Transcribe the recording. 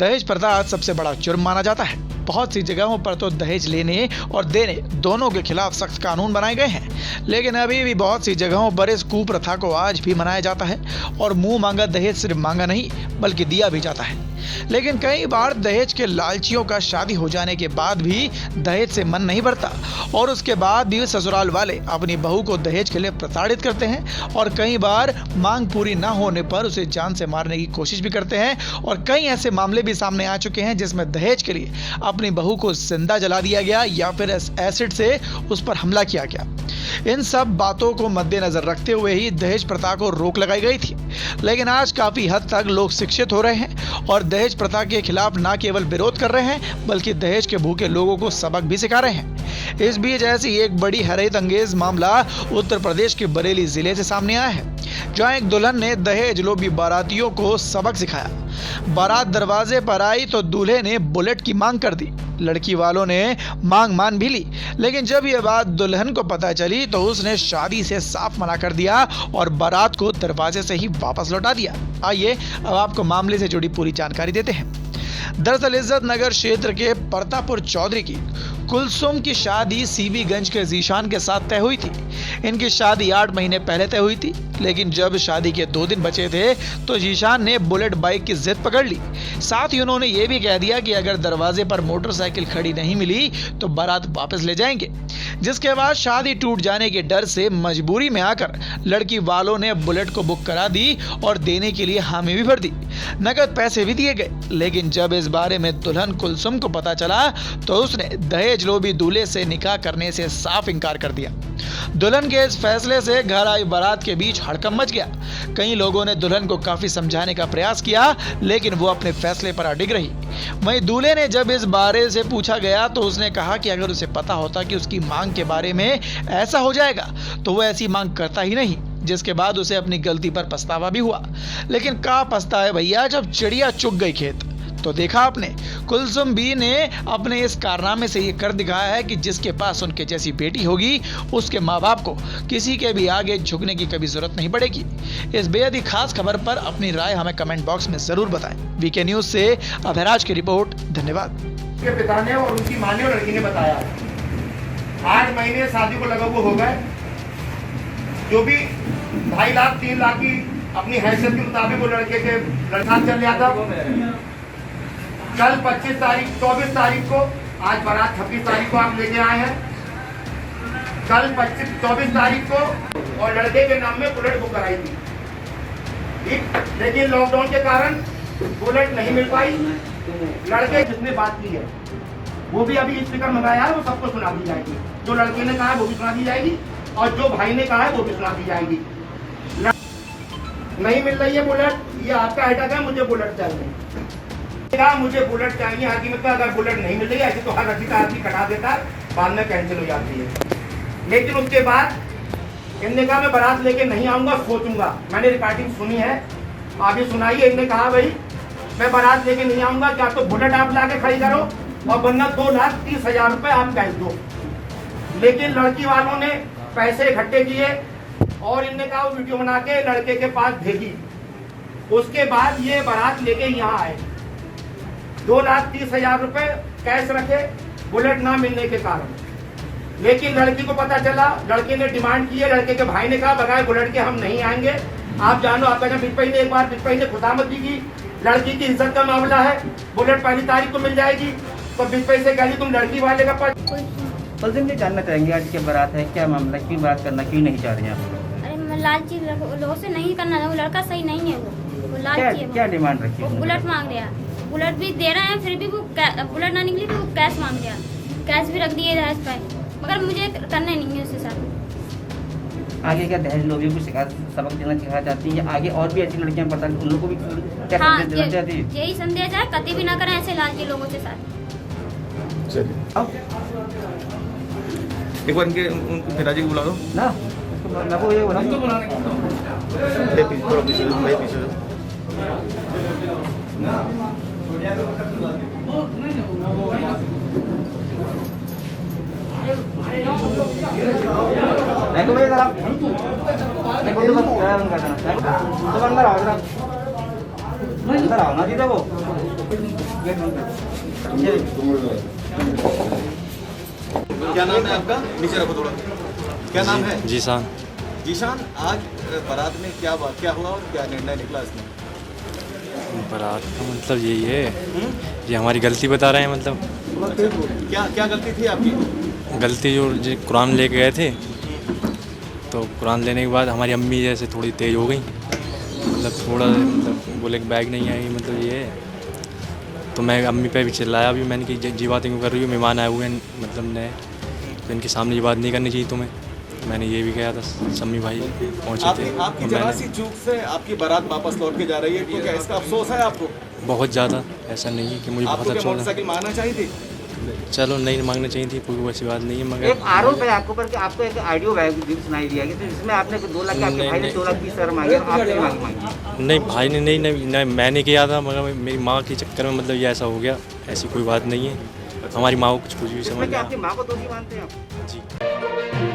दहेज प्रथा आज सबसे बड़ा जुर्म माना जाता है। बहुत सी जगहों पर तो दहेज लेने और देने दोनों के खिलाफ सख्त कानून बनाए गए हैं, लेकिन अभी भी बहुत सी जगहों पर इस कुप्रथा को आज भी मनाया जाता है और मुंह मांगा दहेज सिर्फ मांगा नहीं बल्कि दिया भी जाता है। लेकिन कई बार दहेज के लालचियों का शादी हो जाने के बाद भी दहेज से मन नहीं भरता और उसके बाद भी ससुराल वाले अपनी बहू को दहेज के लिए प्रताड़ित करते हैं और कई बार मांग पूरी न होने पर उसे जान से मारने की कोशिश भी करते हैं। और कई ऐसे मामले भी सामने आ चुके हैं जिसमें दहेज के लिए अपनी बहू को जिंदा जला दिया गया या फिर एसिड से उस पर हमला किया गया। इन सब बातों को मद्देनजर रखते हुए ही दहेज प्रथा को रोक लगाई गई थी, लेकिन आज काफी हद तक लोग शिक्षित हो रहे हैं और दहेज प्रथा के खिलाफ न केवल विरोध कर रहे हैं बल्कि दहेज के भूखे लोगों को सबक भी सिखा रहे हैं। इस बीच ऐसी एक बड़ी हैरत अंगेज मामला उत्तर प्रदेश के बरेली जिले से सामने आया है, जहां एक दुल्हन ने दहेज लोभी बारातियों को सबक सिखाया। बारात दरवाजे पर आई तो दूल्हे ने बुलेट की मांग कर दी। लड़की वालों ने मांग मान भी ली, लेकिन जब यह बात दुल्हन को पता चली तो उसने शादी से साफ मना कर दिया और बारात को दरवाजे से ही वापस लौटा दिया। आइए अब आपको मामले से जुड़ी पूरी जानकारी देते हैं। दरअसल इज्जत नगर क्षेत्र के परतापुर चौधरी की कुलसुम की शादी सीबीगंज के जीशान के साथ तय हुई थी। इनकी शादी 8 महीने पहले तय हुई थी, लेकिन जब शादी के 2 दिन बचे थे तो जीशान ने बुलेट बाइक की जिद पकड़ ली। साथ ही उन्होंने ये भी कह दिया कि अगर दरवाजे पर मोटरसाइकिल खड़ी नहीं मिली तो बारात वापस ले जाएंगे, जिसके बाद शादी टूट जाने के डर से मजबूरी में आकर लड़की वालों ने बुलेट को बुक करा दी और देने के लिए हामी भी भर दी। नकद पैसे भी दिए गए, लेकिन जब इस बारे में दुल्हन कुलसुम को पता चला तो उसने दहेज लोभी दूल्हे से निकाह करने से साफ इनकार कर दिया। दुल्हन के इस फैसले से घर आई बारात के बीच हड़कंप मच गया। कई लोगों ने दुल्हन को काफी समझाने का प्रयास किया, लेकिन वो अपने फैसले पर अडिग रही। वहीं दूल्हे ने जब इस बारे से पूछा गया तो उसने कहा कि अगर उसे पता होता कि उसकी मांग के बारे में ऐसा हो जाएगा तो वो ऐसी मांग करता ही नहीं, जिसके बाद उसे अपनी गलती पर पछतावा भी हुआ। लेकिन का पछताए भैया जब चिड़िया चुग गई खेत। तो देखा आपने, कुलसुम बी ने अपने इस कारनामे से ये कर दिखाया है कि जिसके पास उनके जैसी बेटी होगी उसके माँ बाप को किसी के भी आगे झुकने की कभी जरूरत नहीं पड़ेगी। इस बेहद ही खास खबर पर अपनी राय हमें कमेंट बॉक्स में जरूर बताएं। वीके न्यूज से अभयराज की रिपोर्ट। धन्यवाद। के पिता ने और उनकी माँ ने और लड़की ने बताया 8 महीने शादी को लगा हुए हो गए। जो भी 2.5 लाख 3 लाख की अपनी हैसियत के मुताबिक वो लड़के के लड़का चल गया था। कल 24 तारीख को, आज बारात 26 तारीख को आप लेके आए हैं। कल 24 तारीख को और लड़के के नाम में बुलेट बुक कराई थी, ठीक। लेकिन लॉकडाउन के कारण बुलेट नहीं मिल पाई। लड़के जिसने बात की है वो भी अभी स्पीकर मंगाया है, वो सबको सुना दी जाएगी। जो लड़के ने कहा है वो भी सुना दी जाएगी और जो भाई ने कहा है वो भी सुना दी जाएगी। नहीं मिल रही है बुलेट, ये आपका अटैक है, मुझे बुलेट चाहिए। मुझे बुलेट चाहिए हकीकत में। अगर बुलेट नहीं मिल रही है ऐसे तो हर रसीद आदमी कटा देता है, बाद में कैंसिल हो जाती है। लेकिन उसके बाद इनने कहा मैं बारात लेके नहीं आऊंगा, सोचूंगा। मैंने रिकॉर्डिंग सुनी है, आगे सुनाई है। इनने कहा भाई मैं बारात लेके नहीं आऊंगा, क्या तो बुलेट आप लाके खड़ी करो और वरना 2,30,000 रुपए आप कैश दो। लेकिन लड़की वालों ने पैसे इकट्ठे किए और इनने कहा वो वीडियो बना के लड़के के पास भेजी। उसके बाद ये बारात लेके यहाँ आए, 2,30,000 रुपए कैश रखे बुलेट ना मिलने के कारण। लेकिन लड़की को पता चला, लड़के ने डिमांड की है। लड़के के भाई ने कहा बगैर बुलेट के हम नहीं आएंगे। आप जानो, आपका जब बिजपई ने एक बार बिजपई ने खुशामद दी की लड़की की इज्जत का मामला है, बुलेट 1 तारीख को मिल जाएगी, तो बिजपई से कह दी तुम लड़की वाले का कुलसुम जी जानना चाहेंगे आज की बारात है, क्या मामला, क्यों बात करना क्यों नहीं चाह रही हैं आप? अरे मैं लालची लोगों से नहीं करना, वो लड़का सही नहीं है, वो लालची है। क्या डिमांड रखी? वो बुलेट मांग रहा, बुलेट भी दे रहे हैं, फिर भी वो बुलेट ना निकली तो वो कैश मांग रहा। कैश भी रख दिए दहेज पे, मगर मुझे करना नहीं है उसके साथ। आगे क्या दहेज लोभी को सबक देना सिखाया चाहती है? आगे और भी ऐसी लड़कियां पता उन लोगों को भी क्या देना चाहती है? यही संदेश है, कभी भी ना करें ऐसे लालची लोगों के साथ। एक बार उनके पिताजी को बुला दो ना, मैं को ये बुला अंदर आओ ना, दीदा वो गेट बंद कर क्या नाम है आपका? नीचे रखो थोड़ा। क्या नाम है? जीशान। जीशान, आज बारात में क्या हुआ और क्या निर्णय निकला इसमें? बारात का मतलब यही है, ये हमारी गलती बता रहे हैं। मतलब क्या गलती थी आपकी? गलती जो कुरान लेके गए थे, तो कुरान लेने के बाद हमारी अम्मी जैसे थोड़ी तेज़ हो गई, मतलब थोड़ा मतलब बोले कि बैग नहीं आई, मतलब ये है। तो मैं अम्मी पे भी चिल्लाया भी, मैंने कि जी बातें क्यों कर रही हो, मेहमान आए हुए हैं मतलब नए, तो इनके सामने ये बात नहीं करनी चाहिए तुम्हें। मैंने ये भी कहा था, सम्मी भाई पहुँचे थे। आपकी तो जरा मैंने सी चूक से आपकी बारात वापस लौट के जा रही है, तो क्या इसका अफसोस है आपको? बहुत ज़्यादा, ऐसा नहीं है कि मुझे बहुत आपको क्या अच्छा लगा। मोटरसाइकिल मांगना चाहिए थी? चलो नहीं मांगनी चाहिए थी, कोई वैसी बात नहीं है, एक मगर आरोप है आपके ऊपर कि आपको एक ऑडियो सुनाई दिया गया, तो जिसमें आपने 2 लाख के, आपके नहीं, भाई ने नहीं। 2 लाख 20 हज़ार मांगे और आपने मांगी। नहीं भाई ने नहीं मैंने किया था, मगर मेरी माँ के चक्कर में मतलब ये ऐसा हो गया। ऐसी कोई बात नहीं है, हमारी माँ को कुछ भी समझ इसमें क्या नहीं आपकी माँ को दोषी मानते हैं आप? जी।